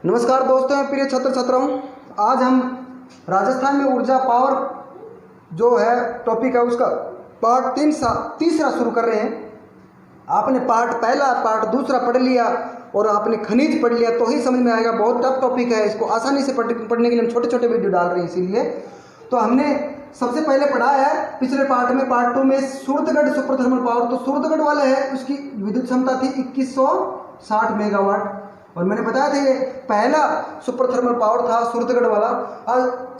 नमस्कार दोस्तों, प्रिय छात्र छात्राओं। आज हम राजस्थान में ऊर्जा पावर जो है टॉपिक है उसका पार्ट तीसरा शुरू कर रहे हैं। आपने पार्ट पहला पार्ट दूसरा पढ़ लिया और आपने खनिज पढ़ लिया तो ही समझ में आएगा। बहुत टफ टॉपिक है, इसको आसानी से पढ़ने के लिए हम छोटे छोटे वीडियो डाल रहे हैं। इसीलिए तो हमने सबसे पहले पढ़ा है पिछले पार्ट में, पार्ट 2 में सूरतगढ़ सुपर थर्मल पावर। तो सूरतगढ़ वाला है, उसकी विद्युत क्षमता थी 2160 मेगावाट और मैंने बताया था ये पहला सुपर थर्मल पावर था सूरतगढ़ वाला।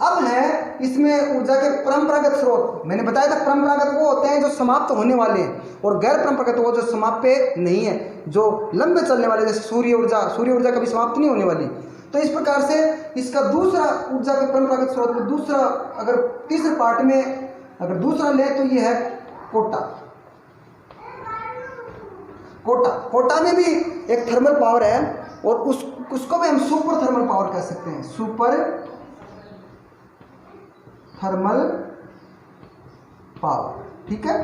अब है इसमें ऊर्जा के परंपरागत स्रोत। मैंने बताया था परंपरागत वो होते हैं जो समाप्त होने वाले हैं और गैर परंपरागत वो जो समाप्त नहीं है, जो लंबे चलने वाले, जैसे सूर्य ऊर्जा कभी समाप्त नहीं होने वाली। तो इस प्रकार से इसका दूसरा ऊर्जा के परंपरागत स्रोत में दूसरा, अगर तीसरे पार्ट में अगर दूसरा ले तो ये है कोटा में भी एक थर्मल पावर है और उसको भी हम सुपर थर्मल पावर कह सकते हैं। सुपर थर्मल पावर, ठीक है।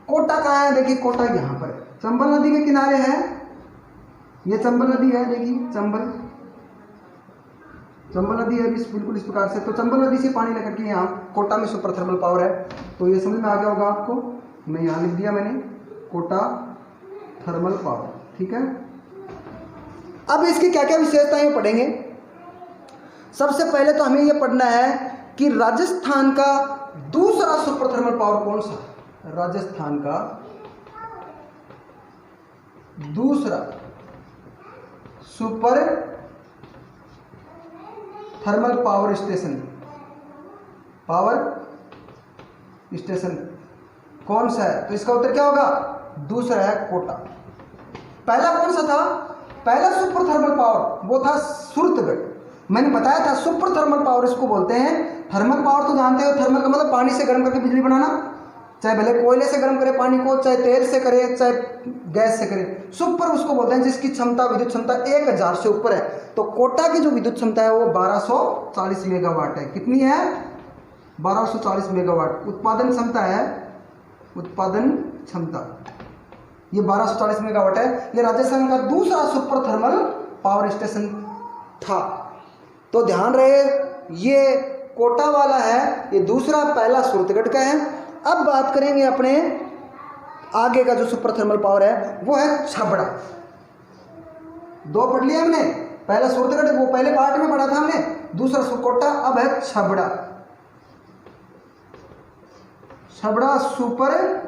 कोटा कहाँ है? देखिए कोटा यहाँ पर चंबल नदी के किनारे है। ये चंबल नदी है, देखिए चंबल नदी है बिल्कुल इस प्रकार से। तो चंबल नदी से पानी लेकर के यहाँ कोटा में सुपर थर्मल पावर है। तो ये समझ में आ गया होगा आपको। मैं यहाँ लिख दिया मैंने कोटा थर्मल पावर, ठीक है। अब इसकी क्या क्या विशेषताएं पढ़ेंगे। सबसे पहले तो हमें यह पढ़ना है कि राजस्थान का दूसरा सुपर थर्मल पावर कौन सा है। राजस्थान का दूसरा सुपर थर्मल पावर स्टेशन कौन सा है? तो इसका उत्तर क्या होगा? दूसरा है कोटा। पहला कौन सा था? पहला सुपर थर्मल पावर वो था सूरतगढ़। मैंने बताया था सुपर थर्मल पावर इसको बोलते हैं। थर्मल पावर तो जानते हो, थर्मल का मतलब पानी से गर्म करके बिजली बनाना, चाहे भले कोयले से गर्म करे पानी को, चाहे तेल से करे, चाहे गैस से करे। सुपर उसको बोलते हैं जिसकी क्षमता, विद्युत क्षमता 1000 से ऊपर है। तो कोटा की जो विद्युत क्षमता है वो 1240 मेगावाट है। कितनी है? 1240 मेगावाट उत्पादन क्षमता है। उत्पादन क्षमता ये 1240 मेगावाट है। ये राजस्थान का दूसरा सुपर थर्मल पावर स्टेशन था। तो ध्यान रहे, ये कोटा वाला है, ये दूसरा, पहला सूरतगढ़ का है। अब बात करेंगे अपने आगे का जो सुपर थर्मल पावर है वो है छबड़ा। दो पढ़ लिया हमने, पहला सूरतगढ़ वो पहले पार्ट में पढ़ा था हमने, दूसरा कोटा, अब है Chhabra. Chhabra super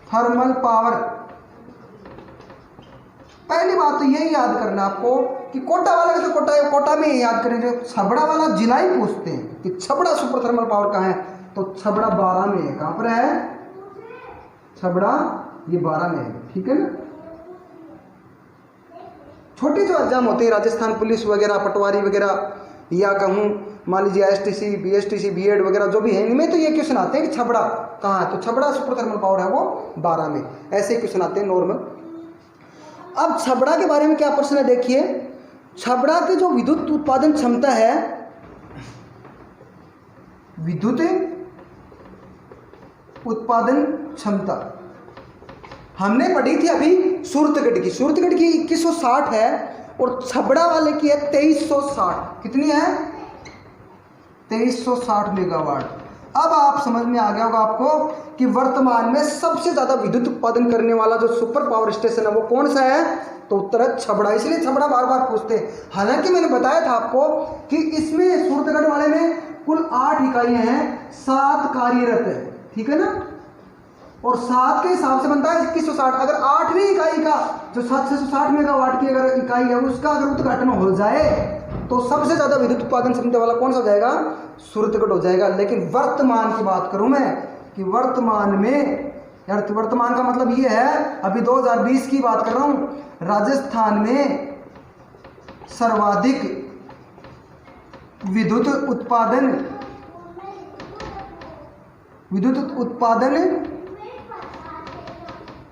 thermal power. पहली बात तो यही याद करना आपको कि कोटा वाला का तो कोटा में याद करेंगे। छबड़ा वाला जिला ही पूछते हैं कि छबड़ा सुपर थर्मल पावर कहाँ है। तो छबड़ा 12 में है। कहाँ पर है? छबड़ा ये 12 में है, ठीक है ना। छोटी जो एग्जाम होते हैं राजस्थान पुलिस वगैरह, पटवारी वगैरह, या कहूँ मान लीजिए STC BSTC BEd वगैरह जो भी है, इनमें तो ये क्वेश्चन आते हैं कि छबड़ा कहाँ है। तो छबड़ा सुपर थर्मल पावर है वो 12 में, ऐसे क्वेश्चन आते हैं नॉर्मल। अब छबड़ा के बारे में क्या प्रश्न है देखिए। छबड़ा की जो विद्युत उत्पादन क्षमता है, विद्युत उत्पादन क्षमता हमने पढ़ी थी अभी सूरतगढ़ की 2160 है और छबड़ा वाले की है 2360। कितनी है? 2360 मेगावाट। अब आप समझ में आ गया होगा आपको कि वर्तमान में सबसे ज्यादा विद्युत उत्पादन करने वाला जो सुपर पावर स्टेशन है वो कौन सा है? तो उत्तर है छबड़ा। इसलिए छबड़ा बार बार पूछते हैं। हालांकि मैंने बताया था आपको कि इसमें सूरतगढ़ वाले में कुल 8 इकाइयां हैं, 7 कार्यरत है, ठीक है ना। और 7 के हिसाब से बनता है 2160। अगर 8वीं इकाई का जो 760 मेगावाट की अगर इकाई है उसका अगर उद्घाटन हो जाए तो सबसे ज्यादा विद्युत उत्पादन क्षमता वाला कौन सा हो जाएगा? सूरतगढ़ हो जाएगा। लेकिन वर्तमान की बात करूं मैं कि वर्तमान में, यार वर्तमान का मतलब ये है अभी 2020 की बात कर रहा हूं, राजस्थान में सर्वाधिक विद्युत उत्पादन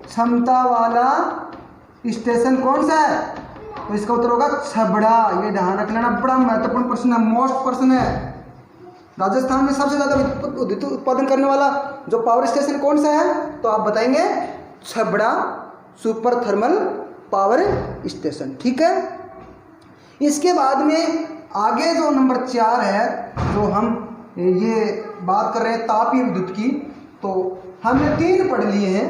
क्षमता वाला स्टेशन कौन सा है? तो इसका उत्तर होगा छबड़ा। ये ध्यान रख लेना, बड़ा महत्वपूर्ण प्रश्न है, मोस्ट प्रश्न है। राजस्थान में सबसे ज्यादा विद्युत उत्पादन करने वाला जो पावर स्टेशन कौन सा है? तो आप बताएंगे Chhabra super thermal power station. ठीक है, इसके बाद में आगे जो नंबर 4 है, जो हम ये बात कर रहे हैं तापीय विद्युत की, तो हमने 3 पढ़ लिए हैं।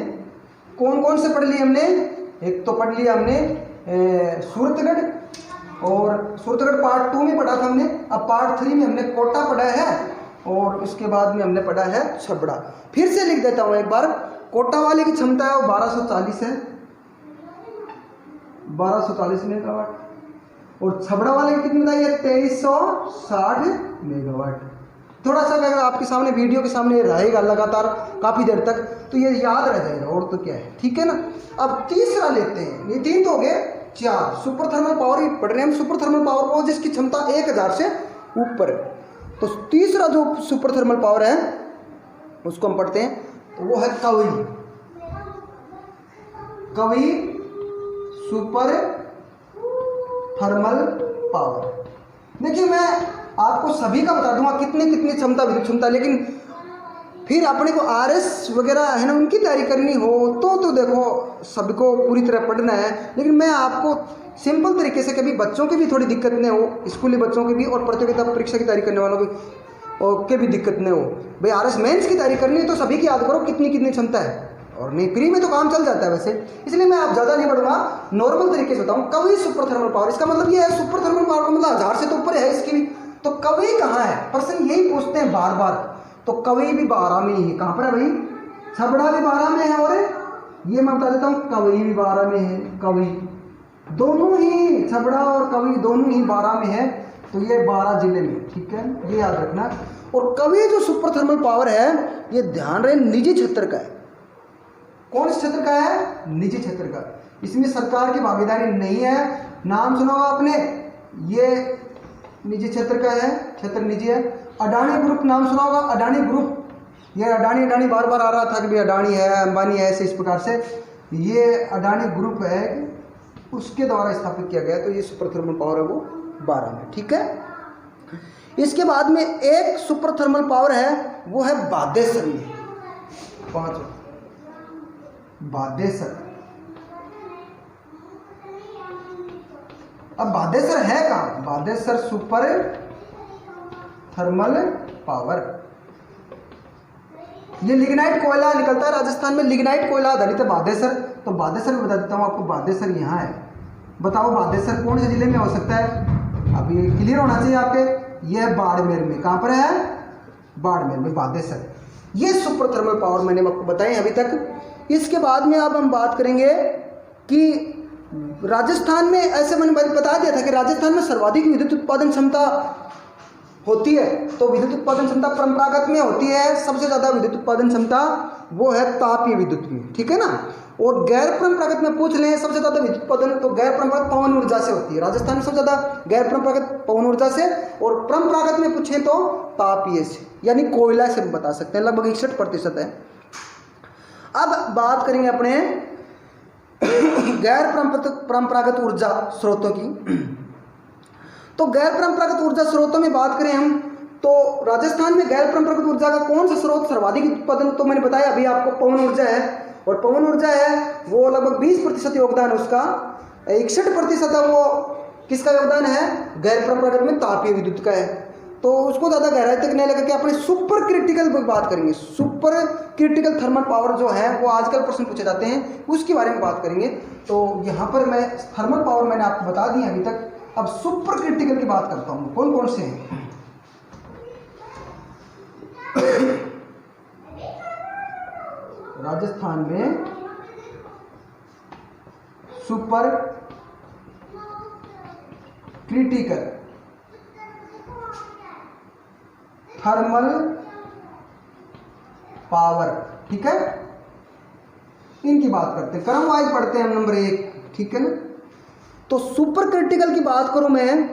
कौन कौन से पढ़ लिए हमने? एक तो पढ़ लिया हमने सूरतगढ़, और सूरतगढ़ पार्ट 2 में पढ़ा था हमने। अब पार्ट 3 में हमने कोटा पढ़ा है, और उसके बाद में हमने पढ़ा है छबड़ा। फिर से लिख देता हूँ एक बार। कोटा वाले की क्षमता है वो 1240 है, 1240 मेगावाट, और छबड़ा वाले की कितनी बताई है? 2360 मेगावाट। थोड़ा सा अगर आपके सामने वीडियो के सामने रहेगा लगातार काफ़ी देर तक तो ये याद रह जाएगा, और तो क्या है। ठीक है ना। अब तीसरा लेते हैं, ये 3 तो हो गए, 4 सुपर थर्मल पावर ही पढ़ रहे हैं हम। सुपर थर्मल पावर वो जिसकी क्षमता 1000 से ऊपर है। तो तीसरा जो सुपर थर्मल पावर है उसको हम पढ़ते हैं, तो वो है कवि। कवि सुपर थर्मल पावर। देखिए मैं आपको सभी का बता दूंगा कितनी कितनी क्षमता, विद्युत क्षमता, लेकिन फिर अपने को आरएस वगैरह है ना उनकी तैयारी करनी हो तो देखो सबको पूरी तरह पढ़ना है। लेकिन मैं आपको सिंपल तरीके से, कभी बच्चों की भी थोड़ी दिक्कत नहीं हो, स्कूली बच्चों की भी और प्रतियोगिता परीक्षा की तैयारी करने वालों की के भी दिक्कत नहीं हो। भाई आरएस मेंस की तैयारी करनी है तो सभी की याद करो कितनी कितनी क्षमता है, और नहीं फ्री में तो काम चल जाता है वैसे। इसलिए मैं आप ज़्यादा नहीं बढ़ूंगा, नॉर्मल तरीके से बताऊँ। कवि सुपर थर्मल पावर, इसका मतलब ये है सुपर थर्मल पावर का मतलब 1000 से तो ऊपर है इसकी भी। तो कवि कहाँ है? प्रश्न यही पूछते हैं बार बार। तो कवि भी 12 में ही है। कहाँ पर है भाई? छबड़ा भी 12 में है, और ये मैं बता देता हूँ कवि भी 12 में है। कवि दोनों ही, छबड़ा और कवि दोनों ही 12 में है। तो ये 12 जिले में। ठीक है, ये याद रखना। और कवि जो सुपर थर्मल पावर है ये ध्यान रहे निजी क्षेत्र का है। कौन इस क्षेत्र का है? निजी क्षेत्र का। इसमें सरकार की भागीदारी नहीं है। नाम सुना होगा आपने, ये निजी क्षेत्र का है, क्षेत्र निजी है। अडानी ग्रुप नाम सुना होगा, अडानी ग्रुप। ये अडानी बार बार आ रहा था कि भाई अडानी है, अंबानी है, ऐसे इस प्रकार से। ये अडानी ग्रुप है, उसके द्वारा स्थापित किया गया। तो ये सुपर थर्मल पावर है वो 12 में। ठीक है, इसके बाद में एक सुपर थर्मल पावर है वो है बादेसर में, 5 बादेसर। अब बादेसर है कहाँ? बादेसर सुपर थर्मल पावर। ये लिग्नाइट कोयला निकलता है राजस्थान में, लिग्नाइट कोयला आधारित है बादेसर। तो बादेसर में बता देता हूँ आपको, बादेसर यहाँ है। बताओ बादेसर कौन से जिले में हो सकता है? अब ये क्लियर होना चाहिए आपके। यह बाड़मेर में। कहाँ पर है? बाड़मेर में बादेसर। ये सुपर थर्मल पावर मैंने आपको बताए अभी तक। इसके बाद में अब हम बात करेंगे कि राजस्थान में, ऐसे मैंने बता दिया था कि राजस्थान में सर्वाधिक विद्युत उत्पादन क्षमता होती है। तो विद्युत उत्पादन क्षमता परंपरागत में होती है। सबसे ज़्यादा विद्युत उत्पादन क्षमता वो है तापीय विद्युत में। ठीक है ना। और गैर परंपरागत में पूछ लें सबसे ज़्यादा विद्युत उत्पादन, तो गैर परंपरागत पवन ऊर्जा से होती है। राजस्थान में सबसे ज़्यादा गैर परंपरागत पवन ऊर्जा से, और परंपरागत में पूछें तो तापीय से, यानी कोयला से बता सकते हैं, लगभग 61% है। अब बात करेंगे अपने गैर परंपरागत ऊर्जा स्रोतों की। तो गैर परंपरागत ऊर्जा स्रोतों में बात करें हम, तो राजस्थान में गैर परंपरागत ऊर्जा का कौन सा स्रोत सर्वाधिक उत्पादन, तो मैंने बताया अभी आपको, पवन ऊर्जा है। और पवन ऊर्जा है वो लगभग 20% योगदान है उसका। 61% है वो किसका योगदान है? गैर परंपरागत में तापीय विद्युत का है। तो उसको ज़्यादा गहराई तक नहीं लेकर के अपने सुपर क्रिटिकल पर बात करेंगे। सुपर क्रिटिकल थर्मल पावर जो है वो आजकल प्रश्न पूछे जाते हैं, उसके बारे में बात करेंगे। तो यहाँ पर मैं थर्मल पावर मैंने आपको बता दी अभी तक। अब सुपर क्रिटिकल की बात करता हूँ, कौन कौन से हैं। राजस्थान में सुपर क्रिटिकल थर्मल पावर। ठीक है, इनकी बात करते हैं, क्रम वाइज पढ़ते हैं हम। नंबर 1, ठीक है ना। तो सुपर क्रिटिकल की बात करूं मैं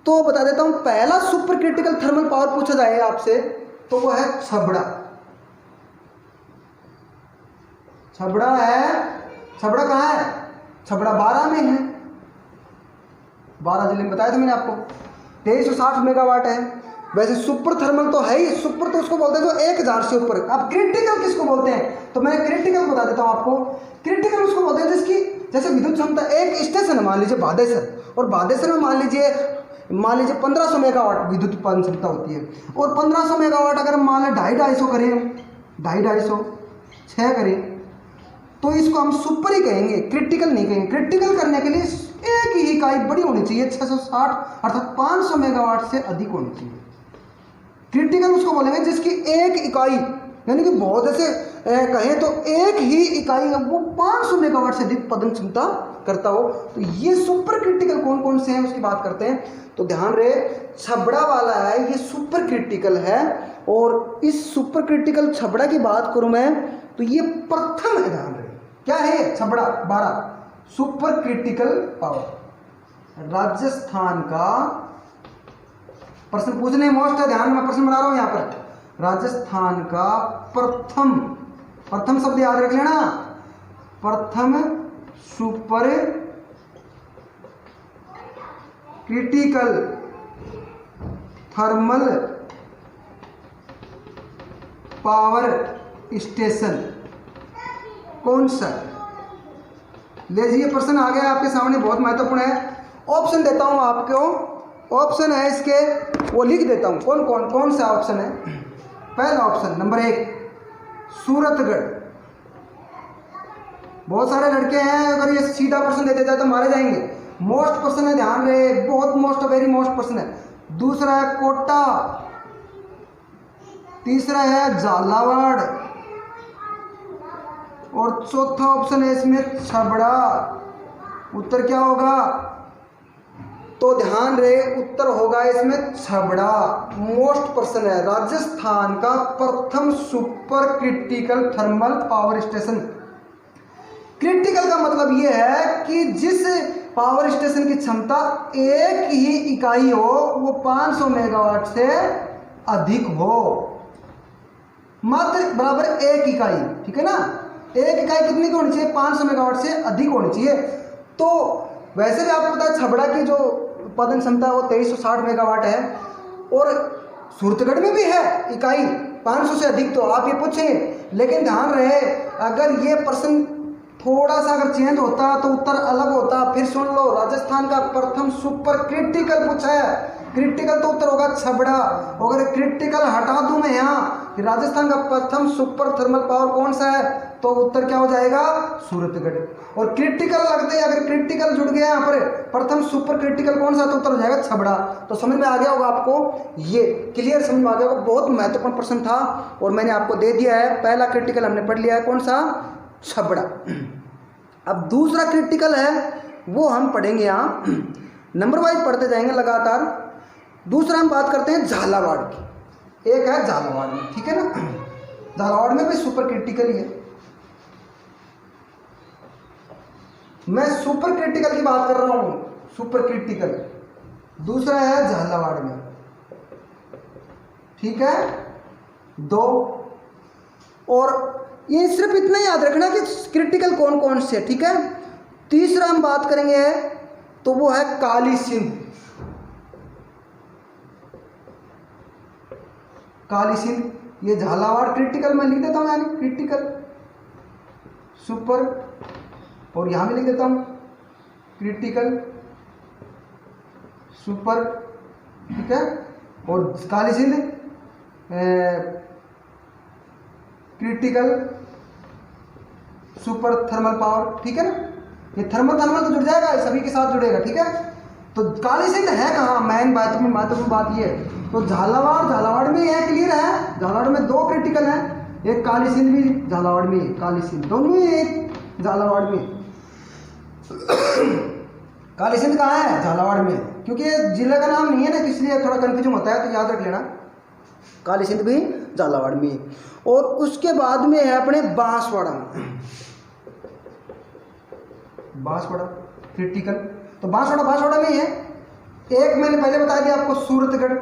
तो बता देता हूं, पहला सुपर क्रिटिकल थर्मल पावर पूछा जाए आपसे तो वो है छबड़ा। छबड़ा है। छबड़ा कहाँ है? छबड़ा 12 में है। 12 जिले में बताया था मैंने आपको। 2360 मेगावाट है। वैसे सुपर थर्मल तो है ही, सुपर तो उसको बोलते हैं जो 1000 से ऊपर। अब क्रिटिकल किसको बोलते हैं, तो मैं क्रिटिकल बता देता हूँ आपको। क्रिटिकल उसको बोलते हैं जिसकी जैसे विद्युत क्षमता, एक स्टेशन है मान लीजिए बादेसर, और बादेसर में मान लीजिए 1500 मेगावाट विद्युत उत्पादन क्षमता होती है, और 1500 मेगावाट अगर मान लें 250 करें, 250 6 करें, तो इसको हम सुपर ही कहेंगे, क्रिटिकल नहीं कहेंगे। क्रिटिकल करने के लिए एक ही इकाई बड़ी होनी चाहिए, 660 अर्थात 500 मेगावाट से अधिक होनी चाहिए। क्रिटिकल उसको बोलेंगे जिसकी एक इकाई, यानी कि बहुत ऐसे कहें तो एक ही इकाई वो 500 मेगावाट से अधिक उत्पादन क्षमता करता हो, तो ये सुपर क्रिटिकल कौन कौन से हैं उसकी बात करते हैं। तो ध्यान रहे, छबड़ा वाला है ये सुपर क्रिटिकल है, और इस सुपर क्रिटिकल छबड़ा की बात करूं मैं तो ये प्रथम है। ध्यान रहे क्या है ये Chhabra 12 super critical power, Rajasthan का प्रश्न पूछने मोस्ट है, ध्यान में प्रश्न बना रहा हूं यहां पर। राजस्थान का प्रथम शब्द याद रख लेना, प्रथम super critical thermal power station कौन सा? लीजिए प्रश्न आ गया आपके सामने, बहुत महत्वपूर्ण है। ऑप्शन देता हूं आपको, ऑप्शन है इसके वो लिख देता हूं, कौन सा ऑप्शन है। पहला ऑप्शन नंबर 1 सूरतगढ़। बहुत सारे लड़के हैं, अगर ये सीधा प्रश्न दे देता है तो मारे जाएंगे। मोस्ट प्रश्न है, ध्यान रहे, बहुत मोस्ट वेरी मोस्ट प्रश्न है। दूसरा है कोटा, तीसरा है झालावाड़, और चौथा ऑप्शन है इसमें छबड़ा। उत्तर क्या होगा? तो ध्यान रहे उत्तर होगा इसमें छबड़ा। मोस्ट प्रश्न है, राजस्थान का प्रथम super critical thermal power station. Critical का मतलब यह है कि जिस पावर स्टेशन की क्षमता एक ही इकाई हो वो 500 मेगावाट से अधिक हो, मात्र बराबर एक इकाई, ठीक है ना। एक इकाई कितनी की होनी चाहिए? 500 मेगावाट से अधिक होनी चाहिए। तो वैसे भी आपको पता है छबड़ा की जो उत्पादन क्षमता है वो 2360 मेगावाट है, और सूरतगढ़ में भी है इकाई 500 से अधिक। तो आप ये पूछेंगे, लेकिन ध्यान रहे अगर ये प्रश्न थोड़ा सा अगर चेंज होता तो उत्तर अलग होता। फिर सुन लो, राजस्थान का प्रथम सुपर क्रिटिकल पूछा है, क्रिटिकल तो उत्तर होगा छबड़ा। अगर क्रिटिकल हटा दूं मैं यहाँ कि राजस्थान का प्रथम सुपर थर्मल पावर कौन सा है, तो उत्तर क्या हो जाएगा? सूरतगढ़। और क्रिटिकल लगते हैं, अगर क्रिटिकल जुड़ गया यहाँ पर प्रथम सुपर क्रिटिकल कौन सा, तो उत्तर हो जाएगा छबड़ा। तो समझ में आ गया होगा आपको, ये क्लियर समझ में आ गया होगा। बहुत महत्वपूर्ण प्रश्न था और मैंने आपको दे दिया है। पहला क्रिटिकल हमने पढ़ लिया है, कौन सा? छबड़ा। अब दूसरा क्रिटिकल है वो हम पढ़ेंगे, यहाँ नंबर वाइज पढ़ते जाएंगे लगातार। दूसरा हम बात करते हैं झालावाड़ की। एक है झालावाड़ में, ठीक है ना। झालावाड़ में भी सुपर क्रिटिकल ही है। मैं सुपर क्रिटिकल की बात कर रहा हूं, सुपर क्रिटिकल। दूसरा है झालावाड़ में, ठीक है, 2। और ये सिर्फ इतना याद रखना कि क्रिटिकल कौन कौन से, ठीक है। तीसरा हम बात करेंगे तो वो है काली सिंध। काली सिंध, ये झालावाड़ क्रिटिकल मैं लिख देता हूं, यानी क्रिटिकल सुपर, और यहां भी लिख देता हूं क्रिटिकल सुपर, ठीक है। और Kali Sindh critical super thermal power, ठीक है ना। ये थर्मल तो जुड़ जाएगा, सभी के साथ जुड़ेगा, ठीक है। तो काली सिंध है कहाँ? महत्वपूर्ण बात ये है। तो झालावाड़ में है, क्लियर है। झालावाड़ में 2 क्रिटिकल हैं, एक काली सिंध भी झालावाड़ में, काली सिंध दोनों ही एक झालावाड़ में। काली सिंध कहाँ है? झालावाड़ में, क्योंकि ये जिले का नाम नहीं है ना, इसलिए थोड़ा कंफ्यूजन होता है, तो याद रख लेना काली सिंध भी झालावाड़ में। और उसके बाद में है अपने बांसवाड़ा क्रिटिकल। तो बांसवाड़ा में है। एक मैंने पहले बता दिया आपको सूरतगढ़,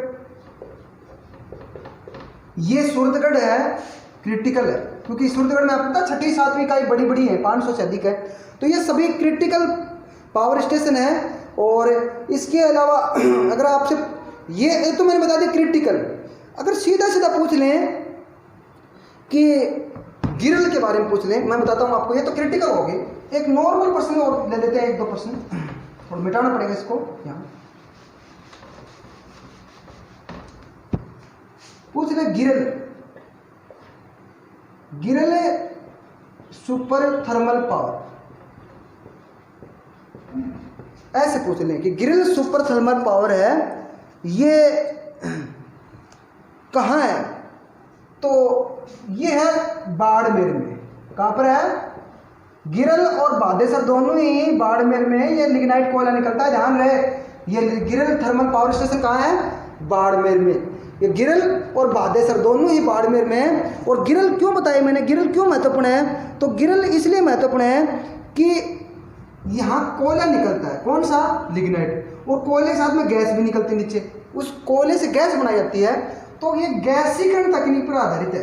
ये सूरतगढ़ है क्रिटिकल है, क्योंकि सूरतगढ़ में आपको पता 6ठी 7वीं इकाई बड़ी है, 500 से अधिक है। तो ये सभी क्रिटिकल पावर स्टेशन है। और इसके अलावा अगर आपसे ये तो मैंने बता दिया क्रिटिकल। अगर सीधा सीधा पूछ लें कि गिरल के बारे में पूछ लें, मैं बताता हूँ आपको, ये तो क्रिटिकल हो गई। एक नॉर्मल प्रश्न और ले लेते हैं, 1-2 प्रश्न, और मिटाना पड़ेगा इसको यहाँ। पूछ ले गिरल, गिरल सुपर थर्मल पावर, ऐसे पूछ लें कि गिरल सुपर थर्मल पावर है, ये कहाँ है? तो ये है बाड़मेर में। कहाँ पर है? गिरल और बादेसर दोनों ही बाड़मेर में ये लिग्नाइट कोयला निकलता है। ध्यान रहे, ये गिरल थर्मल पावर स्टेशन कहाँ है? बाड़मेर में। ये गिरल और बादेसर दोनों ही बाड़मेर में है। और गिरल क्यों बताया मैंने, गिरल क्यों महत्वपूर्ण है? तो गिरल इसलिए महत्वपूर्ण है कि यहाँ कोयला निकलता है। कौन सा? लिग्नाइट। और कोयले के साथ में गैस भी निकलती है नीचे, उस कोयले से गैस बनाई जाती है। तो ये गैसीकरण तकनीक पर आधारित है,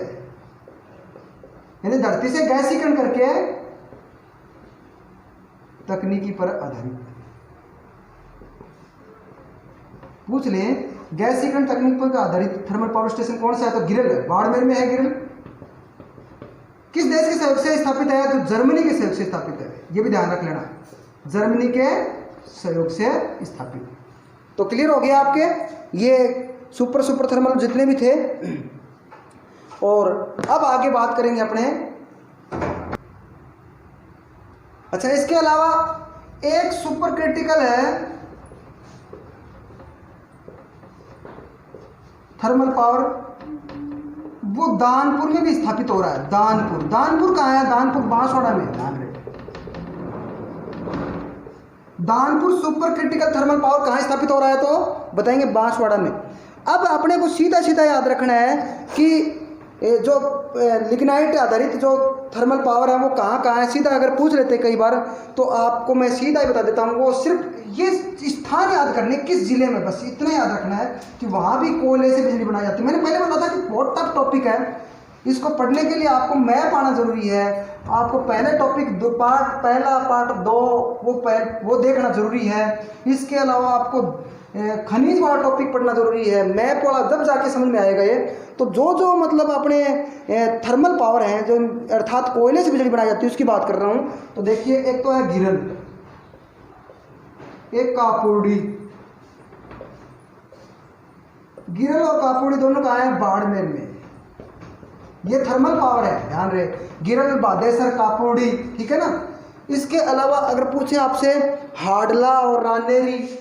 यानी धरती से गैसीकरण करके तकनीकी पर आधारित। पूछ लें गैसीकरण तकनीक पर आधारित थर्मल पावर स्टेशन कौन सा है? तो गिरल है, बाड़मेर में है गिरल। किस देश के सहयोग से स्थापित है? तो जर्मनी के सहयोग से स्थापित है। ये भी ध्यान रख लेना, जर्मनी के सहयोग से स्थापित। तो क्लियर हो गया आपके ये सुपर थर्मल जितने भी थे। और अब आगे बात करेंगे अपने, अच्छा इसके अलावा एक सुपर क्रिटिकल है थर्मल पावर, वो दानपुर में भी स्थापित हो रहा है। दानपुर कहाँ है? दानपुर बांसवाड़ा में। ध्यान रहे, Danpur super critical thermal power कहाँ स्थापित हो रहा है? तो बताएंगे बांसवाड़ा में। अब अपने को सीधा सीधा याद रखना है कि जो लिग्नाइट आधारित जो थर्मल पावर है वो कहाँ कहाँ है। सीधा अगर पूछ लेते कई बार तो आपको मैं सीधा ही बता देता हूँ, वो सिर्फ ये स्थान याद करने, किस जिले में, बस इतना याद रखना है कि वहाँ भी कोयले से बिजली बनाई जाती है। मैंने पहले बताया था कि बहुत टफ टॉपिक है, इसको पढ़ने के लिए आपको मैप आना जरूरी है। आपको पहले टॉपिक पहला पार्ट 2 वो देखना जरूरी है। इसके अलावा आपको खनिज वाला टॉपिक पढ़ना जरूरी है, मैप वाला जब जाके समझ में आएगा ये। तो जो मतलब अपने थर्मल पावर हैं, जो अर्थात कोयले से बिजली बनाई जाती है, उसकी बात कर रहा हूँ। तो देखिए, एक तो है गिरल, एक कापुड़ी। गिरल और कापुड़ी दोनों कहाँ है? बाड़मेर में। ये थर्मल पावर है, ध्यान रहे, गिरल, बादेसर, कापुड़ी, ठीक है ना। इसके अलावा अगर पूछे आपसे हाडला और रानेरी,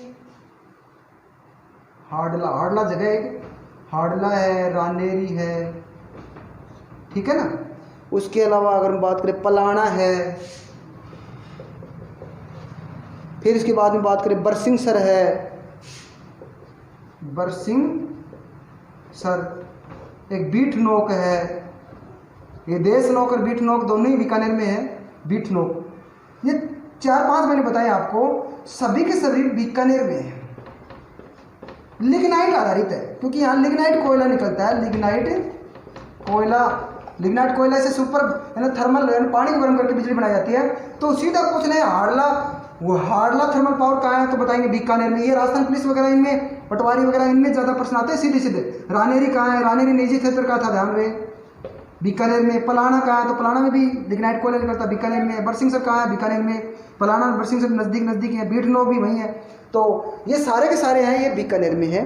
हाडला जगह है, हाडला है, रानेरी है, ठीक है ना। उसके अलावा अगर हम बात करें पलाना है, फिर इसके बाद में बात करें बरसिंहसर है, बरसिंहसर, एक बीठनोक है। ये देशनोक और बीठनोक दोनों ही बीकानेर में है। बीठनोक, ये 4-5 मैंने बताया आपको, सभी के सभी बीकानेर में है। लिग्नाइट आधारित है, क्योंकि यहाँ लिग्नाइट कोयला निकलता है। लिग्नाइट कोयला से सुपर थर्मल पानी को गर्म करके बिजली बनाई जाती है। तो सीधा पूछ रहे हाडला थर्मल पावर कहाँ है? तो बताएंगे बीकानेर में। ये राजस्थान पुलिस वगैरह इनमें, पटवारी वगैरह इनमें ज़्यादा प्रश्न आते हैं सीधे। रानेरी कहाँ है? रानेरी निजी क्षेत्र का था, ध्यान रहे, बीकानेर में। पलाना कहाँ है? तो पलाना में भी लिग्नाइट कोयला निकलता है, बीकानेर में। बरसिंहसर कहाँ है? बीकानेर में। पलाना और बरसिंहसर नज़दीक है। बीठनोक भी वहीं है। तो ये सारे के सारे हैं, ये बीकानेर में है।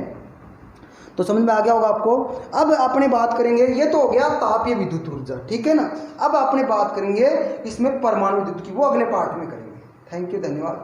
तो समझ में आ गया होगा आपको। अब अपने बात करेंगे, ये तो हो गया तापीय विद्युत ऊर्जा, ठीक है ना। अब अपने बात करेंगे इसमें परमाणु विद्युत की, वो अगले पार्ट में करेंगे। थैंक यू, धन्यवाद।